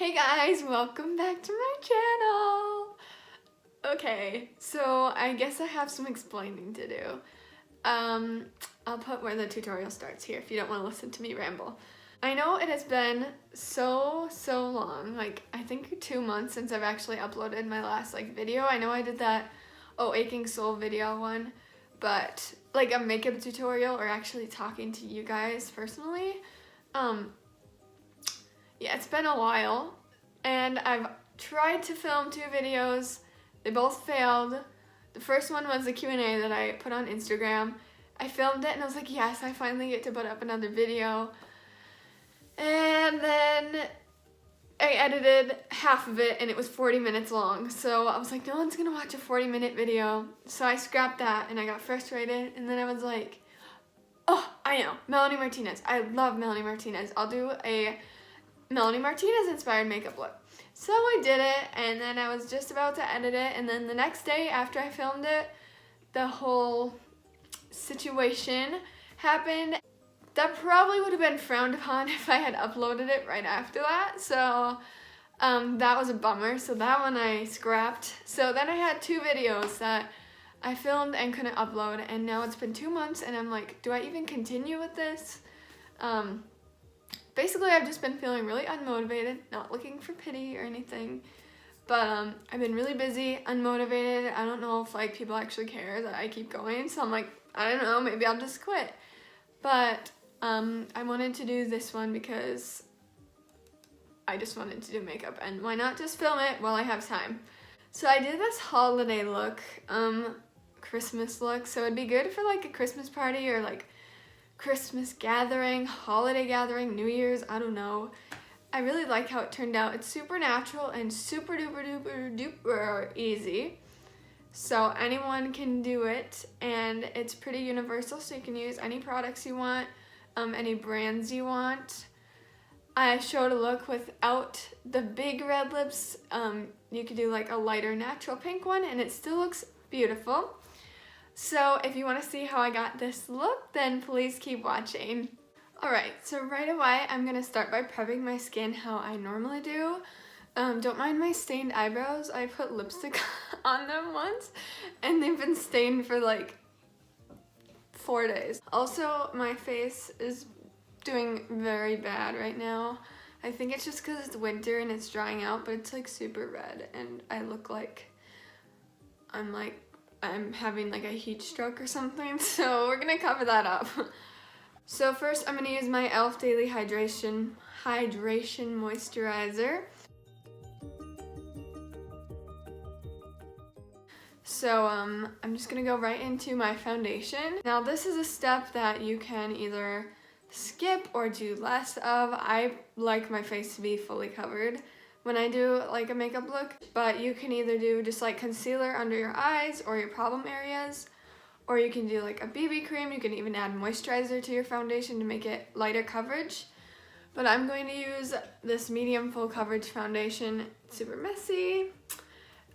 Hey guys, welcome back to my channel. Okay, so I guess I have some explaining to do. I'll put where the tutorial starts here if you don't want to listen to me ramble. I know it has been so long, like I think 2 months since I've actually uploaded my last video. I know I did that Oh Aching Soul video one, but like a makeup tutorial or actually talking to you guys personally. Yeah, it's been a while, and I've tried to film 2 videos. They both failed. The first one was the Q&A that I put on Instagram. I filmed it and I was like, yes, I finally get to put up another video. And then I edited half of it and it was 40 minutes long. So I was like, no one's gonna watch a 40-minute video. So I scrapped that and I got frustrated, and then I was like, oh, I know, Melanie Martinez. I love Melanie Martinez. I'll do a Melanie Martinez inspired makeup look. So I did it, and then I was just about to edit it, and then the next day after I filmed it, the whole situation happened. That probably would have been frowned upon if I had uploaded it right after that, so that was a bummer. So that one I scrapped. So then I had 2 videos that I filmed and couldn't upload, and now it's been 2 months and I'm like, do I even continue with this? Basically, I've just been feeling really unmotivated, not looking for pity or anything, but I've been really busy, unmotivated. I don't know if people actually care that I keep going, so I'm like, I don't know, maybe I'll just quit. But I wanted to do this one because I just wanted to do makeup, and why not just film it while I have time? So I did this holiday look, Christmas look, so it'd be good for a Christmas party or Christmas gathering, holiday gathering, New Year's, I don't know. I really like how it turned out. It's super natural and super duper easy. So anyone can do it, and it's pretty universal, so you can use any products you want, any brands you want. I showed a look without the big red lips. You could do a lighter natural pink one and it still looks beautiful. So if you want to see how I got this look, then please keep watching. Alright, so right away I'm going to start by prepping my skin how I normally do. Don't mind my stained eyebrows. I put lipstick on them once and they've been stained for 4 days. Also, my face is doing very bad right now. I think it's just because it's winter and it's drying out, but it's super red and I look like I'm having a heat stroke or something, so we're gonna cover that up. So first I'm gonna use my e.l.f. Daily Hydration Moisturizer. So I'm just gonna go right into my foundation. Now this is a step that you can either skip or do less of. I like my face to be fully covered when I do a makeup look, but you can either do just concealer under your eyes or your problem areas, or you can do a BB cream. You can even add moisturizer to your foundation to make it lighter coverage. But I'm going to use this medium full coverage foundation. It's super messy.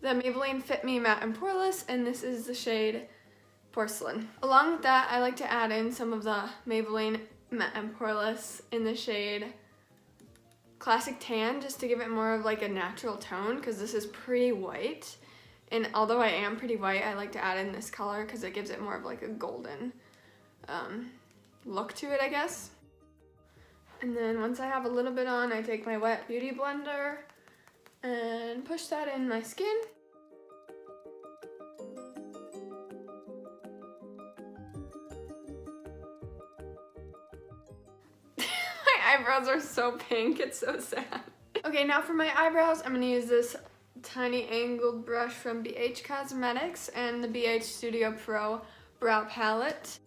The Maybelline Fit Me Matte and Poreless, and this is the shade Porcelain. Along with that, I like to add in some of the Maybelline Matte and Poreless in the shade Classic Tan, just to give it more of a natural tone, because this is pretty white, and although I am pretty white, I like to add in this color because it gives it more of a golden look to it, I guess. And then once I have a little bit on, I take my wet beauty blender and push that in my skin. Eyebrows are so pink, it's so sad. Okay, now for my eyebrows, I'm gonna use this tiny angled brush from BH Cosmetics and the BH Studio Pro Brow Palette.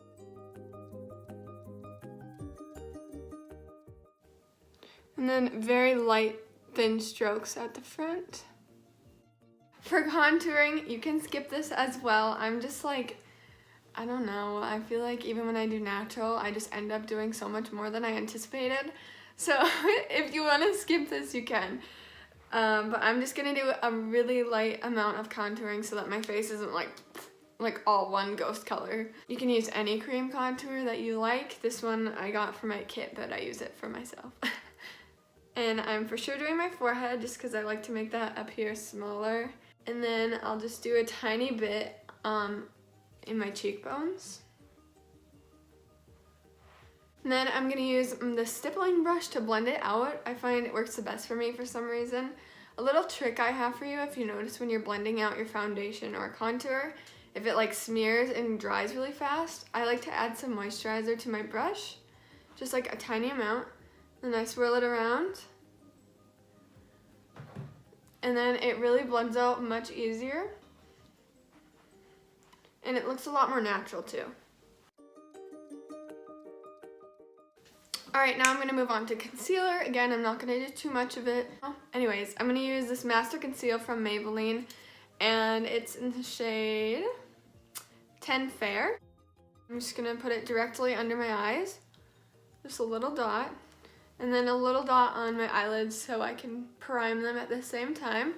And then very light, thin strokes at the front. For contouring, you can skip this as well. I'm just I don't know, I feel even when I do natural, I just end up doing so much more than I anticipated. So if you want to skip this, you can. But I'm just going to do a really light amount of contouring so that my face isn't all one ghost color. You can use any cream contour that you like. This one I got for my kit, but I use it for myself. And I'm for sure doing my forehead just because I like to make that up here smaller. And then I'll just do a tiny bit in my cheekbones. And then I'm gonna use the stippling brush to blend it out. I find it works the best for me for some reason. A little trick I have for you, if you notice when you're blending out your foundation or contour, if it like smears and dries really fast, I like to add some moisturizer to my brush, just like a tiny amount. Then I swirl it around. And then it really blends out much easier. And it looks a lot more natural too. Alright, now I'm going to move on to concealer. Again, I'm not going to do too much of it. Anyways, I'm going to use this Master Conceal from Maybelline. And it's in the shade 10 Fair. I'm just going to put it directly under my eyes. Just a little dot. And then a little dot on my eyelids so I can prime them at the same time.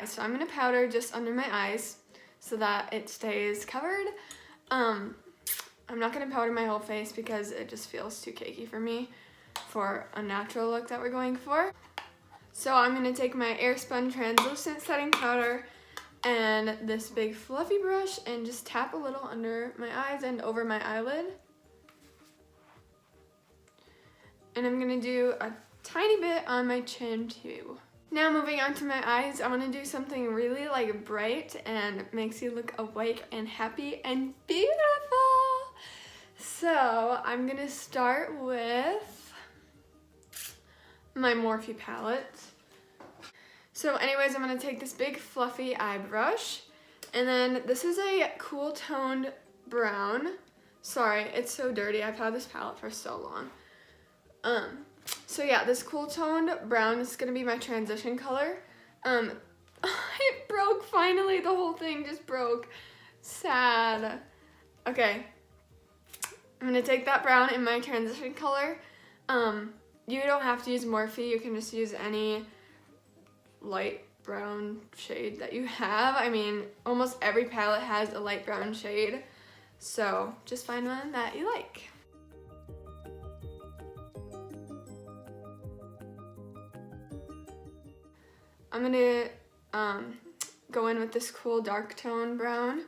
So I'm gonna powder just under my eyes so that it stays covered. I'm not gonna powder my whole face because it just feels too cakey for me for a natural look that we're going for. So I'm gonna take my Airspun translucent setting powder and this big fluffy brush and just tap a little under my eyes and over my eyelid. And I'm gonna do a tiny bit on my chin too. Now moving on to my eyes, I want to do something really like bright and makes you look awake and happy and beautiful. So I'm gonna start with my Morphe palette. So anyways, I'm gonna take this big fluffy eye brush, and then this is a cool toned brown. Sorry, it's so dirty. I've had this palette for so long. So yeah, this cool toned brown is gonna be my transition color. It broke finally, the whole thing just broke. Sad. Okay, I'm gonna take that brown in my transition color. You don't have to use Morphe, you can just use any light brown shade that you have. I mean, almost every palette has a light brown shade, so just find one that you like. I'm gonna go in with this cool dark tone brown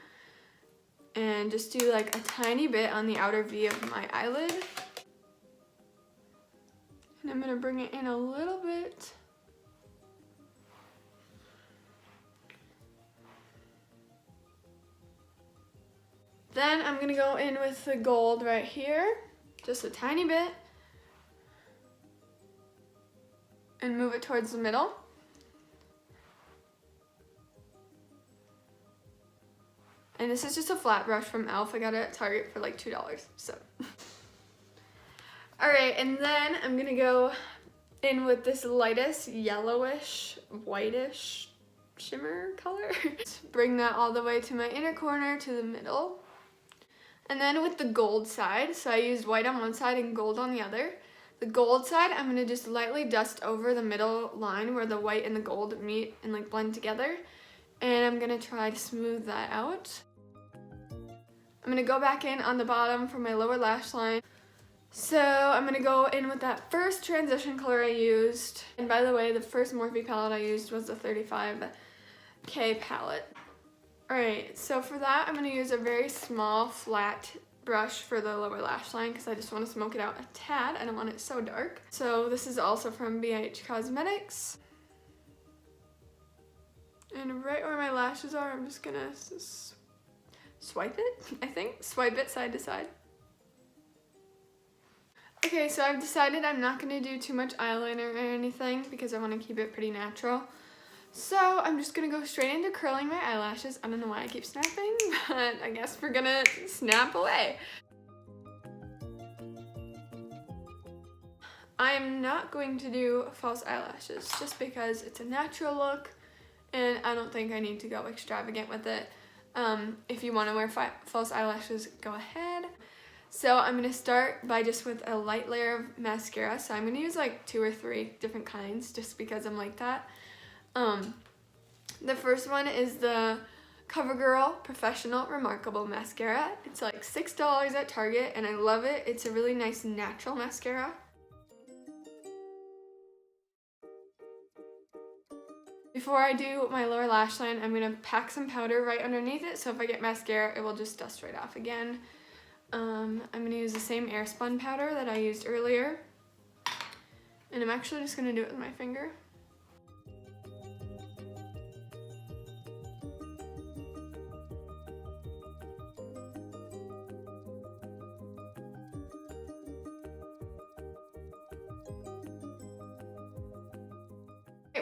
and just do like a tiny bit on the outer V of my eyelid. And I'm gonna bring it in a little bit. Then I'm gonna go in with the gold right here, just a tiny bit, and move it towards the middle. And this is just a flat brush from e.l.f. I got it at Target for like $2, so. All right, and then I'm gonna go in with this lightest yellowish, whitish shimmer color. Bring that all the way to my inner corner to the middle. And then with the gold side, so I used white on one side and gold on the other. The gold side, I'm gonna just lightly dust over the middle line where the white and the gold meet and like blend together. And I'm gonna try to smooth that out. I'm gonna go back in on the bottom for my lower lash line. So I'm gonna go in with that first transition color I used. And by the way, the first Morphe palette I used was the 35K palette. Alright, so for that, I'm gonna use a very small flat brush for the lower lash line because I just want to smoke it out a tad. I don't want it so dark. So this is also from BH Cosmetics. And right where my lashes are, I'm just gonna swipe it, I think. Swipe it side to side. Okay, so I've decided I'm not gonna do too much eyeliner or anything because I want to keep it pretty natural. So I'm just gonna go straight into curling my eyelashes. I don't know why I keep snapping, but I guess we're gonna snap away. I'm not going to do false eyelashes just because it's a natural look and I don't think I need to go extravagant with it. If you want to wear false eyelashes, go ahead. So I'm going to start by just with a light layer of mascara. So I'm going to use like 2 or 3 different kinds just because I'm like that. The first one is the CoverGirl Professional Remarkable Mascara. It's like $6 at Target and I love it. It's a really nice natural mascara. Before I do my lower lash line, I'm going to pack some powder right underneath it, so if I get mascara, it will just dust right off again. I'm going to use the same Airspun powder that I used earlier, and I'm actually just going to do it with my finger.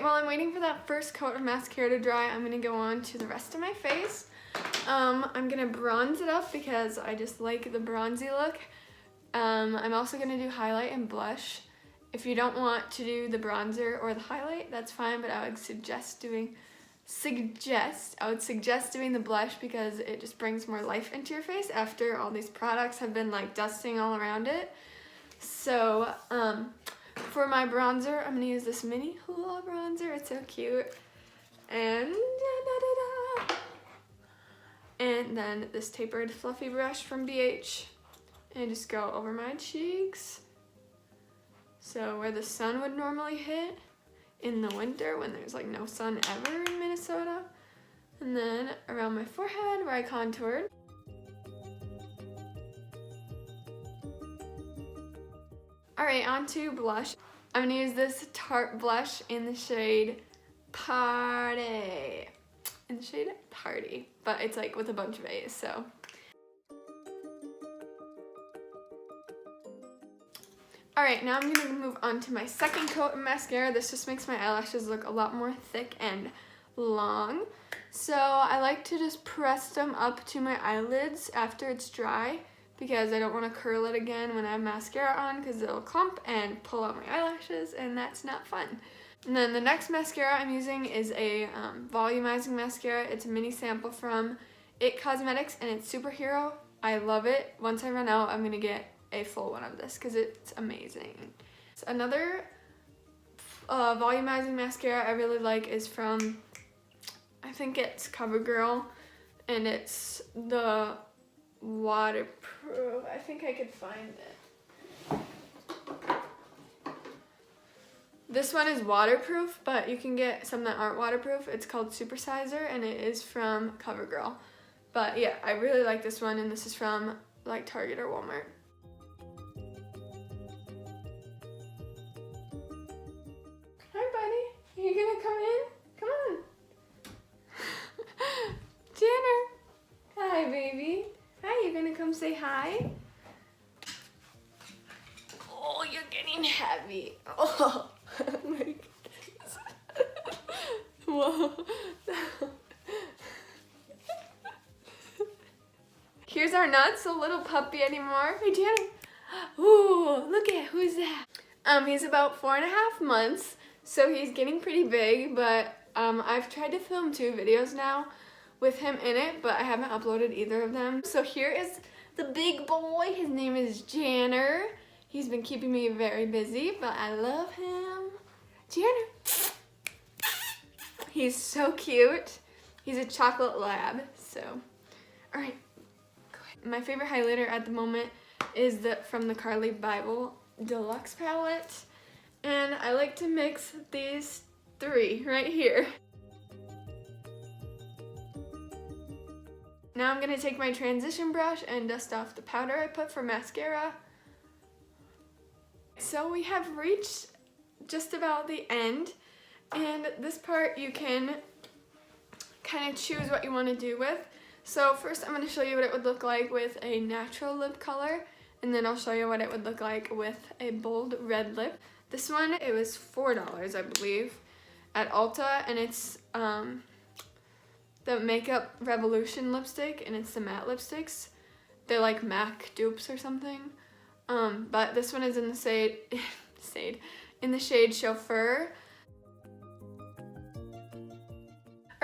While I'm waiting for that first coat of mascara to dry, I'm going to go on to the rest of my face. I'm going to bronze it up because I just like the bronzy look. I'm also going to do highlight and blush. If you don't want to do the bronzer or the highlight, that's fine, but I would suggest doing the blush because it just brings more life into your face after all these products have been like dusting all around it. So, for my bronzer, I'm going to use this mini hula bronzer. It's so cute. And then this tapered fluffy brush from BH. And just go over my cheeks. So where the sun would normally hit in the winter when there's like no sun ever in Minnesota. And then around my forehead where I contoured. Alright, on to blush. I'm going to use this Tarte blush in the shade Party. But it's like with a bunch of A's, so. Alright, now I'm going to move on to my second coat of mascara. This just makes my eyelashes look a lot more thick and long. So I like to just press them up to my eyelids after it's dry, because I don't want to curl it again when I have mascara on because it'll clump and pull out my eyelashes, and that's not fun. And then the next mascara I'm using is a volumizing mascara. It's a mini sample from It Cosmetics and it's Superhero. I love it. Once I run out, I'm going to get a full one of this because it's amazing. So another volumizing mascara I really like is from, I think it's CoverGirl, and it's the waterproof. I think I could find it. This one is waterproof, but you can get some that aren't waterproof. It's called Supersizer and it is from CoverGirl. But yeah, I really like this one, and this is from like Target or Walmart. Hi buddy, are you gonna come in? Come on. Janner. Hi baby. Hi, you gonna come say hi? Oh, you're getting heavy. Oh, my goodness. Whoa. Here's our not so little puppy anymore. Hey, Janet. Ooh, look at who's that? He's about 4.5 months, so he's getting pretty big, but I've tried to film 2 videos now with him in it, but I haven't uploaded either of them. So here is the big boy. His name is Janner. He's been keeping me very busy, but I love him. Janner. He's so cute. He's a chocolate lab, so. All right, go ahead. My favorite highlighter at the moment is from the Carly Bible Deluxe palette. And I like to mix these 3 right here. Now I'm going to take my transition brush and dust off the powder I put for mascara. So we have reached just about the end, and this part you can kind of choose what you want to do with. So first I'm going to show you what it would look like with a natural lip color, and then I'll show you what it would look like with a bold red lip. This one, it was $4, I believe, at Ulta, and it's the Makeup Revolution lipstick, and it's the matte lipsticks. They're like MAC dupes or something. But this one is in the shade Chauffeur.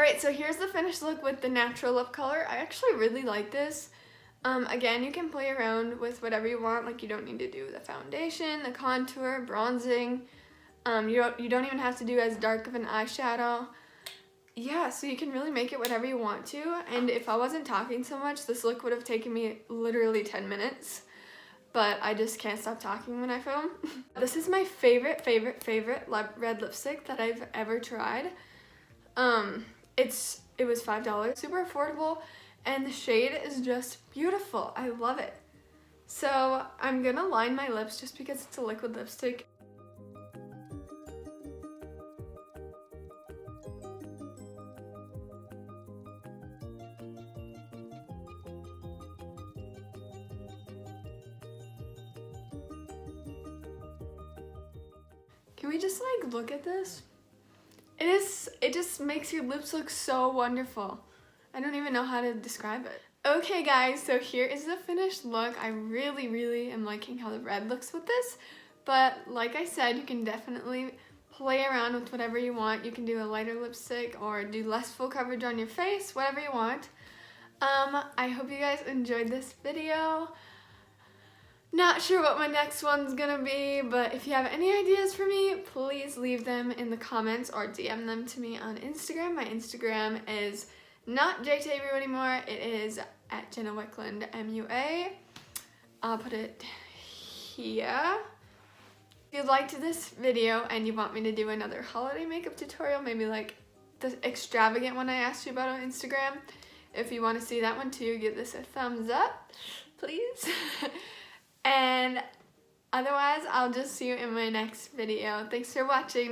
Alright, so here's the finished look with the natural lip color. I actually really like this. Again, you can play around with whatever you want. Like, you don't need to do the foundation, the contour, bronzing. You don't even have to do as dark of an eyeshadow. Yeah, so you can really make it whatever you want to. And if I wasn't talking so much, this look would have taken me literally 10 minutes. But I just can't stop talking when I film. This is my favorite red lipstick that I've ever tried. It was $5, super affordable, and the shade is just beautiful. I love it. So I'm gonna line my lips just because it's a liquid lipstick. Can we just like look at this? It just makes your lips look so wonderful. I don't even know how to describe it. Okay guys, so here is the finished look. I really am liking how the red looks with this, but like I said, you can definitely play around with whatever you want. You can do a lighter lipstick or do less full coverage on your face, whatever you want. I hope you guys enjoyed this video. Not sure what my next one's gonna be, but if you have any ideas for me, please leave them in the comments or DM them to me on Instagram. My Instagram is not JTabu anymore. It is at Jenna Wickland MUA. I'll put it here. If you liked this video and you want me to do another holiday makeup tutorial, maybe like the extravagant one I asked you about on Instagram, if you want to see that one too, give this a thumbs up, please. And otherwise, I'll just see you in my next video. Thanks for watching.